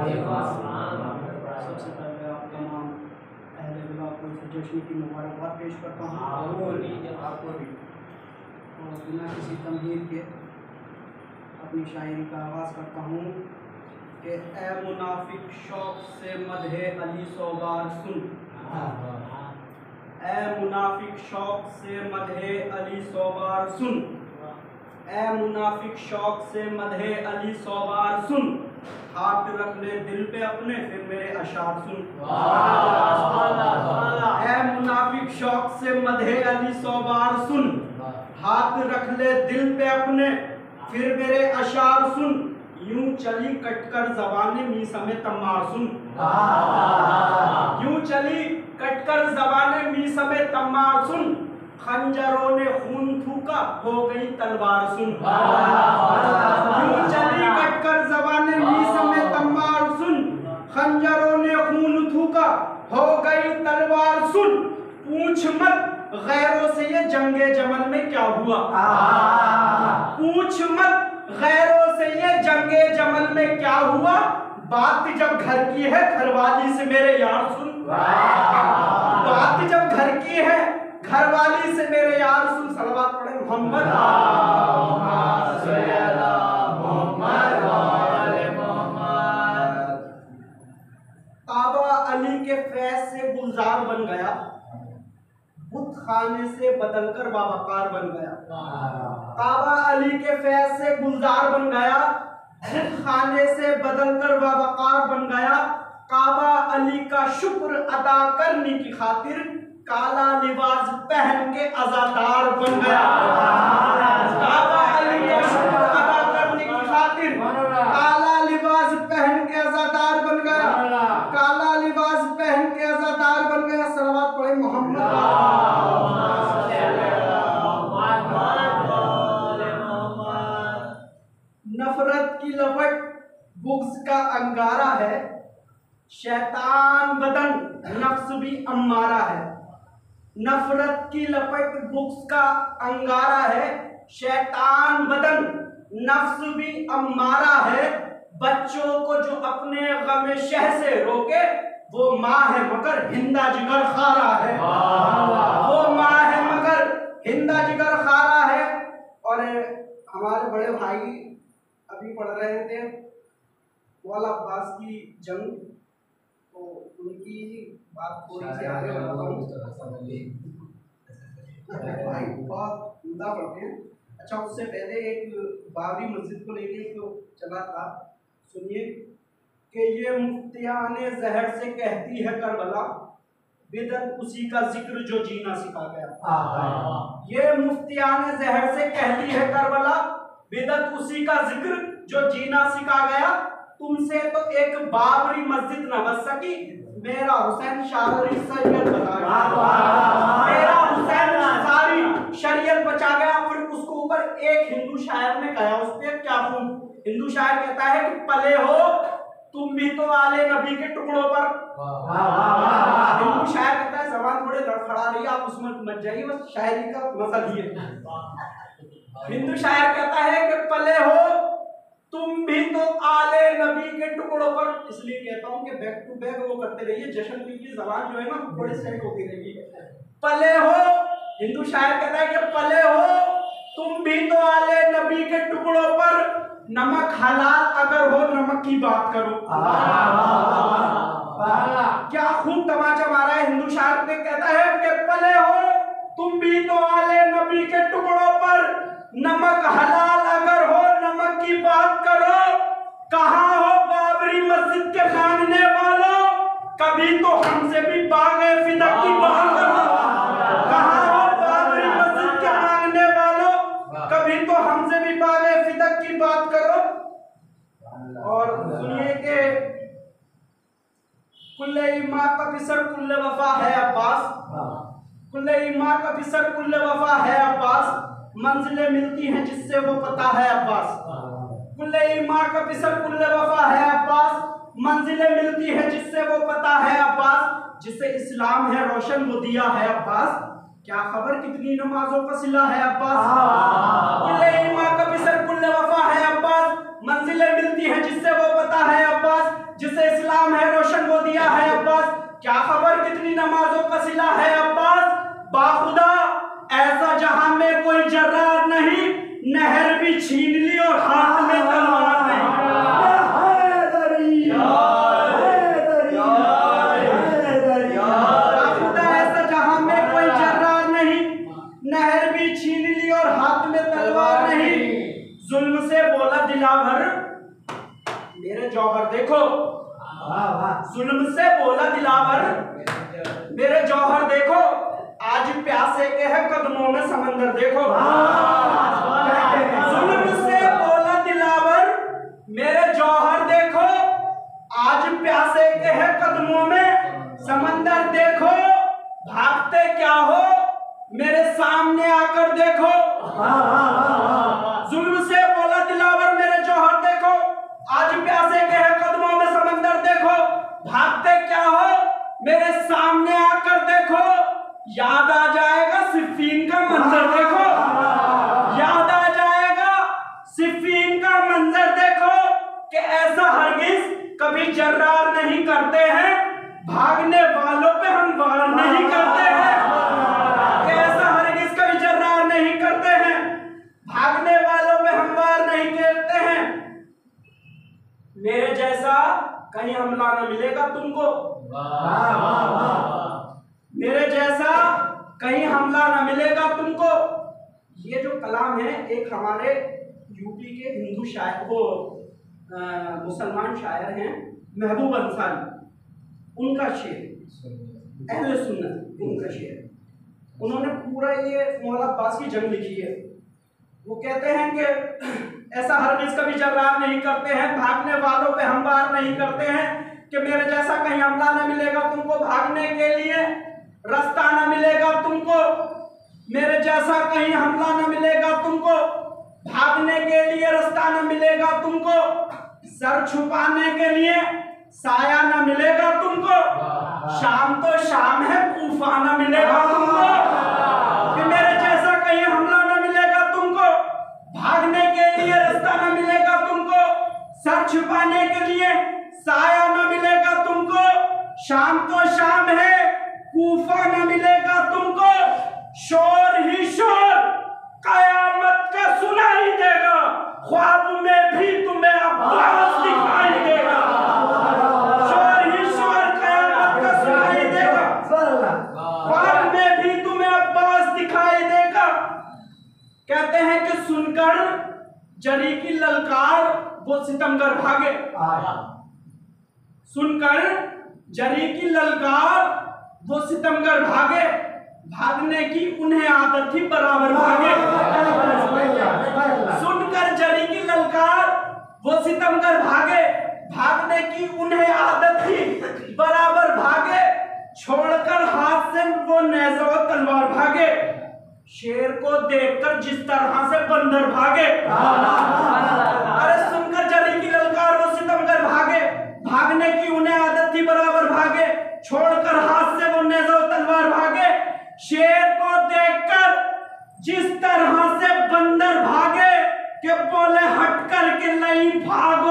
सबसे पहले आप तमाम अहले विला को जश्न की मुबारकबाद पेश करता हूँ और बिना किसी तमहीर के अपनी शायरी का आगाज़ करता हूँ कि ए मुनाफिक शौक से मदहे अली सोबार सुन। ए मुनाफिक शौक से मदहे अली सोबार सुन। ए मुनाफिक शौक से मदहे अली सोबार सुन। हाथ रख ले दिल पे अपने फिर मेरे अशार सुन। ए मुनाफिक शौक से मदहे अली सोबार सुन। हाथ रख ले दिल पे अपने फिर मेरे अशार सुन। यूं चली कटकर ज़बाने मीसा में तम्मार सुन। यूं चली कटकर ज़बाने मीसा में तम्मार सुन। खंजरों ने खून थूका हो गई तलवार सुन। यूं चली कटकर ज़बाने मीसा में तम्मार सुन। खंजरों ने खून थूका हो गई तलवार सुन। पूछ मत गैरों से ये जंगे जमल में क्या हुआ। पूछ मत गैरों से ये जंगे जमल में क्या हुआ। बात जब घर की है घरवाली से मेरे यार सुन। बात जब घर की है घरवाली से मेरे यार सुन। सलवात पढ़े मोहम्मद। काबा अली के फैज से गुलजार बन गया। बुत खाने से बदलकर बावकार बन गया। काबा अली के फैज से गुलजार बन गया। बुत खाने से बदलकर बावकार बन गया। काबा अली का शुक्र अदा करने की खातिर काला लिबास पहन के अज़ादार बन गया। काबा अली का शुक्र अदा करने की खातिर काला लिबास पहन के अज़ादार बन गया। काला लिबास पहन के अज़ादार बन गया। सलवात पढ़े मोहम्मद। नफरत की लपट बुग़्ज़ का अंगारा है। शैतान बदन नफ्स भी अम्मारा है। नफरत की लपट बुग़्ज़ का अंगारा है। शैतान बदन नफ्स भी अम्मारा है। बच्चों को जो अपने गम शह से रोके वो माँ है मगर हिंदा जिगर खारा है। वो माँ है मगर हिंदा जिगर खारा है। और हमारे बड़े भाई अभी पढ़ रहे थे वाला अब्बास की जंग, तो उनकी बात थोड़ी सी आगे बढ़ाता हूँ। भाई बहुत उम्दा पढ़ते हैं। अच्छा, उससे पहले एक बाबरी मस्जिद को लेके जो चला था सुनिए कि ये मुफ्तियाने जहर से कहती है करबला बिदअत उसी का जिक्र जो जीना सिखा गया। ये मुफ्तियाने जहर से कहती है करबला बिदअत उसी का जिक्र जो जीना सिखा गया। तुमसे तो एक बाबरी मस्जिद न बच सकी मेरा हुसैन शारी शरीयत बचा गया। मेरा हुसैन सारी शरीयत बचा गया। फिर उसको ऊपर एक हिंदू शायर ने कहा, उस पर क्या खूब हिंदू शायर कहता है कि पले हो तुम भी तो आले नबी के टुकड़ों पर। हिंदू शायर कहता है जबान थोड़े लड़खड़ा रही है, आप उसमें मत जाइए, बस शायरी का मसला ही है। हिंदू शायर कहता है कि पले हो तुम भी तो आले नबी के टुकड़ों पर। इसलिए कहता हूँ कि बैक टू बैक वो करते रहिए, जश्न की जबान जो है ना थोड़ी सेट होती रहेगी। पले हो, हिंदू शायर कहता है कि पले हो तुम भी तो आले नबी के टुकड़ों पर। नमक हलाल अगर हो नमक की बात करो। क्या खूब तमाचा मारा है। हिंदू शायर ने कहता है कि पले हो तुम भी तो आले नबी के टुकड़ों पर। नमक हलाल अगर हो नमक की बात करो। कहाँ हो बाबरी मस्जिद के मांगने वालों, कभी तो हमसे भी बागे फिदक की बात करो। कहाँ हो बाबरी मस्जिद के मांगने वालों, कभी तो हमसे भी बागे फिदक की बात करो। और सुनिए कि कुल्ले ईमा का बिसर कुल्ले वफा है अब्बास। कुल्ले ईमा का बिसर कुल्ले वफा है अब्बास। मंजिलें मिलती हैं जिससे वो पता है अब्बास। कुल्ले ईमा का बिसर कुल्ले वफा है अब्बास। मंजिलें मिलती हैं जिससे वो पता है अब्बास। जिसे इस्लाम है रोशन वो दिया है अब्बास। क्या खबर कितनी नमाजों का सिला है अब्बास। कुल्ले ईमा का बिसर कुल्ले वफा है अब्बास। मंजिलें मिलती हैं जिससे वो पता है अब्बास। जिसे इस्लाम है रोशन वो दिया है अब्बास। क्या खबर कितनी नमाजों का सिला है अब्बास। बाखुदा ऐसा जहां में कोई जर्रार नहीं, नहर भी छीन ली और हाथ में तलवार नहीं। बाखुदा ऐसा जहां में कोई जर्रार नहीं, नहर भी छीन ली और हाथ में तलवार नहीं। जुल्म से बोला दिलावर मेरे जौहर देखो, जुल्म से बोला दिलावर मेरे जौहर देखो, आज प्यासे के है कदमों में समंदर देखो। जुल्म से बोला दिलावर मेरे जौहर देखो, आज प्यासे के है कदमों में समंदर देखो। भागते क्या हो मेरे सामने आकर देखो। जुल्म से बोला दिलावर मेरे जौहर देखो, आज प्यासे के है कदमों में समंदर देखो। भागते क्या हो मेरे सामने आकर देखो। याद आ जाएगा सिफ़ीन का मंजर देखो, याद आ जाएगा सिफ़ीन का मंजर देखो कि ऐसा हरगिज कभी जर्रार नहीं करते हैं, भागने वालों पे हम वार नहीं करते हैं। कि ऐसा हरगिज कभी जर्रार नहीं करते हैं, भागने वालों पे हम वार नहीं करते हैं। मेरे जैसा कहीं हमला न मिलेगा तुमको, मेरे जैसा कहीं हमला न मिलेगा तुमको। ये जो कलाम है एक हमारे यूपी के हिंदू शायर को मुसलमान शायर हैं महबूब अंसारी, उनका शेर, अहले सुन्नत उनका शेर। उन्होंने पूरा ये मौला अब्बास की जंग लिखी है। वो कहते हैं कि ऐसा हरगिज़ कभी जर्रार नहीं करते हैं, भागने वालों पे हम वार नहीं करते हैं। कि मेरे जैसा कहीं हमला न मिलेगा तुमको, भागने के लिए रास्ता न मिलेगा तुमको। मेरे जैसा कहीं हमला न मिलेगा तुमको, भागने के लिए रास्ता न मिलेगा तुमको। सर छुपाने के लिए साया न मिलेगा तुमको। शाम तो शाम है कूफा न मिलेगा तुमको। कि मेरे जैसा कहीं हमला न मिलेगा तुमको, भागने के लिए रास्ता न मिलेगा तुमको। सर छुपाने के लिए साया न मिलेगा तुमको। शाम तो शाम है कूफा न मिलेगा तुमको। शोर ही शोर कयामत का सुनाई देगा, ख्वाब में भी तुम्हें अब्बास दिखाई देगा। शोर ही शोर कयामत का सुनाई देगा, ख्वाब में भी तुम्हें अब्बास दिखाई देगा। कहते हैं कि सुनकर जरी की ललकार वो सितमगर भागे। सुनकर जरी की ललकार वो सितमगर भागे, भागने की उन्हें आदत थी बराबर भागे। सुनकर जरी की ललकार वो सितमगर भागे, भागने की उन्हें आदत थी बराबर भागे। छोड़कर हाथ से वो नेज़ा और तलवार भागे, शेर को देखकर जिस तरह से बंदर भागे। अरे सुनकर जरी की ललकार वो सितमगर भागे, भागने की उन्हें आदत थी बराबर भागे। छोड़कर हाथ से वो नेज़ा और तलवार भागे, शेर को देखकर जिस तरह से बंदर भागे। कि बोले हट कर के नहीं भाग